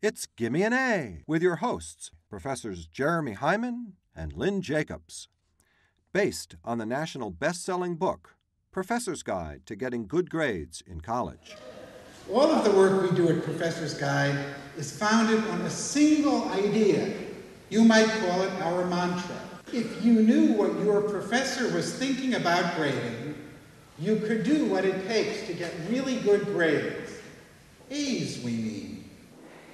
It's Gimme an A with your hosts, Professors Jeremy Hyman and Lynn Jacobs. Based on the national best-selling book, Professor's Guide to Getting Good Grades in College. All of the work we do at Professor's Guide is founded on a single idea. You might call it our mantra. If you knew what your professor was thinking about grading, you could do what it takes to get really good grades. A's, we mean.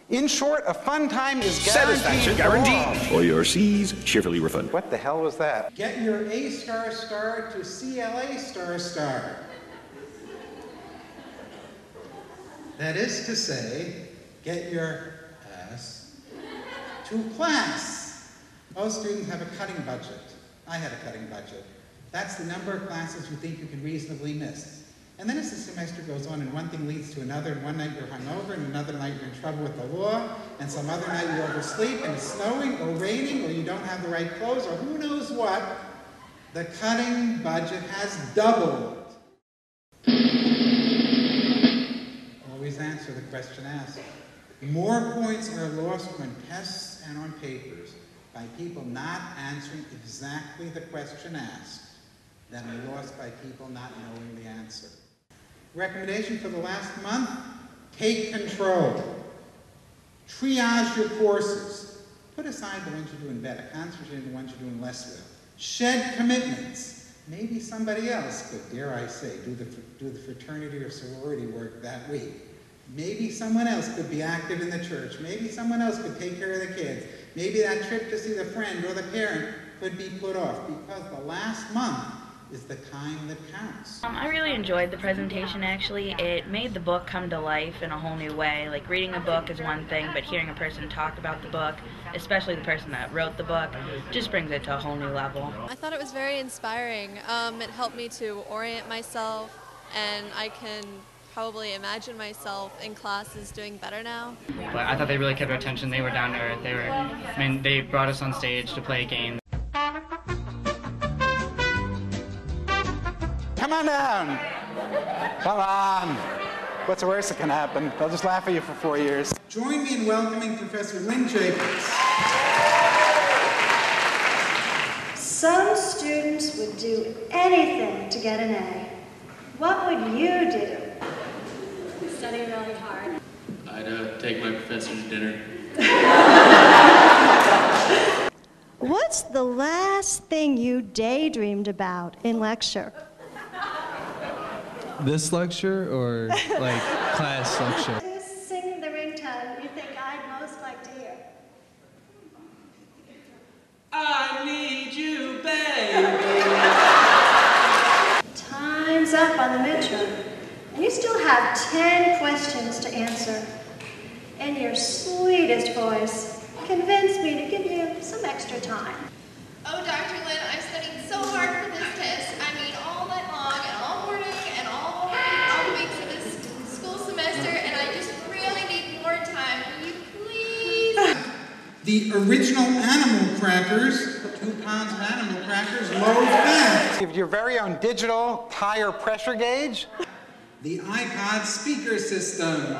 In short, a fun time is Satisfaction guaranteed. Or your C's cheerfully refunded. What the hell was that? Get your A star star to CLA star star. That is to say, get your ass to class. Most students have a cutting budget. I had a cutting budget. That's the number of classes you think you can reasonably miss. And then as the semester goes on and one thing leads to another, and one night you're hungover, and another night you're in trouble with the law, and some other night you oversleep, and it's snowing or raining, or you don't have the right clothes, or who knows what, the cutting budget has doubled. Always answer the question asked. More points are lost on tests and on papers by people not answering exactly the question asked than are lost by people not knowing the answer. Recommendation for the last month, take control. Triage your courses. Put aside the ones you're doing better. Concentrate on the ones you're doing less well. Shed commitments. Maybe somebody else could, dare I say, do the fraternity or sorority work that week. Maybe someone else could be active in the church. Maybe someone else could take care of the kids. Maybe that trip to see the friend or the parent could be put off because the last month is the time that counts. I really enjoyed the presentation, actually. It made the book come to life in a whole new way. Like, reading a book is one thing, but hearing a person talk about the book, especially the person that wrote the book, just brings it to a whole new level. I thought it was very inspiring. It helped me to orient myself, and I can probably imagine myself in classes doing better now. But I thought they really kept our attention. They were down to earth. They brought us on stage to play a game. Come on down. Come on. What's the worst that can happen? They'll just laugh at you for 4 years. Join me in welcoming Professor Lynn Jacobs. Some students would do anything to get an A. What would you do? Study really hard. I'd take my professor to dinner. What's the last thing you daydreamed about in lecture? This lecture or like class lecture? Sing the ringtone you think I'd most like to hear. I need you, baby. Time's up on the midterm, and you still have 10 questions to answer. In your sweetest voice, convince me to give you some extra time. Oh, Dr. Lynn, I'm studying so hard for this test. I mean, all night long and all morning and all the weeks of this school semester, and I just really need more time. Will you please? The original animal crackers, 2 pounds of animal crackers, low fat. Give your very own digital tire pressure gauge. The iPod speaker system.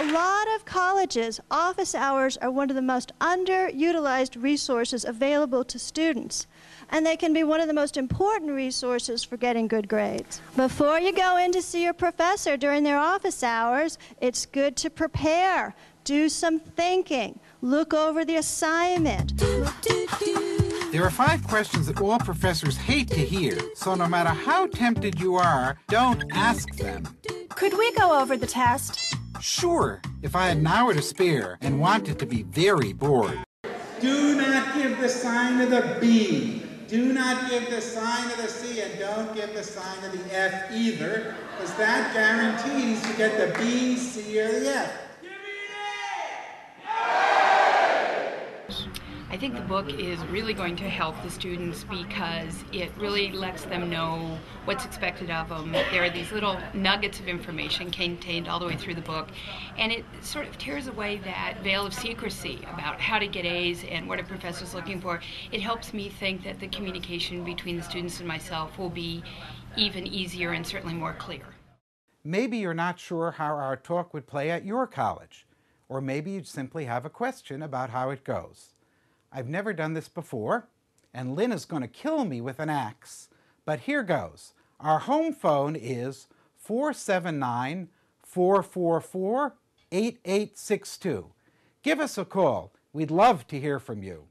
A lot of colleges, office hours are one of the most underutilized resources available to students, and they can be one of the most important resources for getting good grades. Before you go in to see your professor during their office hours, it's good to prepare, do some thinking, look over the assignment. There are 5 questions that all professors hate to hear, so no matter how tempted you are, don't ask them. Could we go over the test? Sure, if I had an hour to spare and wanted to be very bored. Do not give the sign of the B. Do not give the sign of the C, and don't give the sign of the F either, because that guarantees you get the B, C, or the F. I think the book is really going to help the students because it really lets them know what's expected of them. There are these little nuggets of information contained all the way through the book, and it sort of tears away that veil of secrecy about how to get A's and what a professor's looking for. It helps me think that the communication between the students and myself will be even easier and certainly more clear. Maybe you're not sure how our talk would play at your college, or maybe you simply have a question about how it goes. I've never done this before, and Lynn is going to kill me with an axe, but here goes. Our home phone is 479-444-8862. Give us a call. We'd love to hear from you.